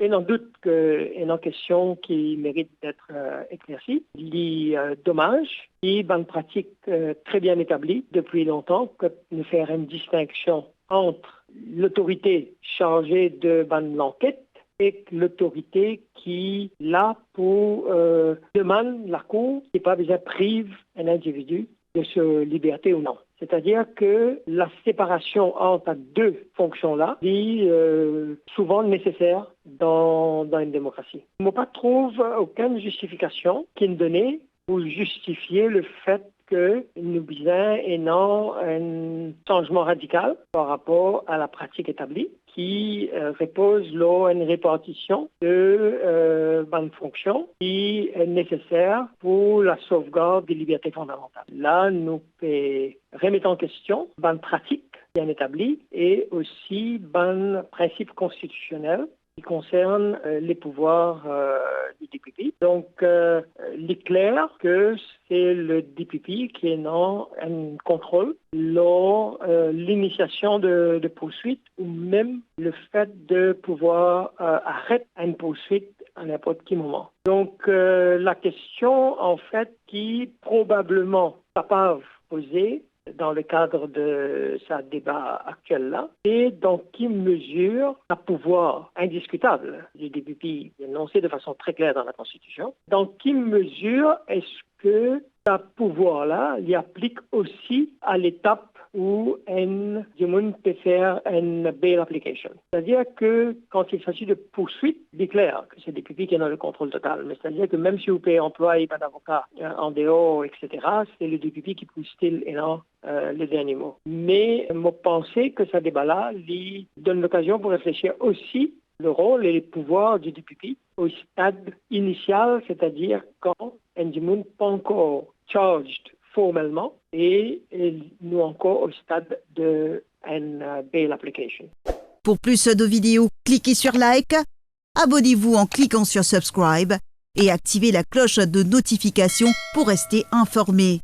Il y a un doute qu'il y a une question qui mérite d'être éclaircie. Les dommages et bonnes pratiques très bien établies depuis longtemps que de faire une distinction entre l'autorité chargée de l'enquête et l'autorité qui, là, pour demander la Cour, qui pas besoin prive un individu de sa liberté ou non. C'est-à-dire que la séparation entre deux fonctions-là est souvent nécessaire dans une démocratie. Je ne trouve aucune justification qui est donnée pour justifier le fait que nous avons un changement radical par rapport à la pratique établie qui repose là une répartition de bonnes fonctions qui est nécessaire pour la sauvegarde des libertés fondamentales. Là, nous remettons en question bonnes pratiques bien établies et aussi bonnes principes constitutionnels qui concerne les pouvoirs du DPP. Donc, il est clair que c'est le DPP qui est en contrôle lors l'initiation de poursuites ou même le fait de pouvoir arrêter une poursuite à n'importe quel moment. Donc, la question, en fait, qui probablement capable poser dans le cadre de ce débat actuel-là, et dans quelle mesure un pouvoir indiscutable du DPP, énoncé de façon très claire dans la Constitution, dans quelle mesure est-ce que ce pouvoir-là y applique aussi à l'étape où un monde peut faire une bail application. C'est-à-dire que quand il s'agit de poursuite, il est clair que c'est le DPP qui est dans le contrôle total. Mais c'est-à-dire que même si vous pouvez employer un avocat en dehors, etc., c'est le DPP qui peut still et non le dernier mot. Mais je pense que ce débat-là lui donne l'occasion pour réfléchir aussi le rôle et les pouvoirs du DPP au stade initial, c'est-à-dire quand un monde n'est pas encore charged formellement et nous encore au stade de une bail application. Pour plus de vidéos, cliquez sur like, abonnez-vous en cliquant sur subscribe et activez la cloche de notification pour rester informé.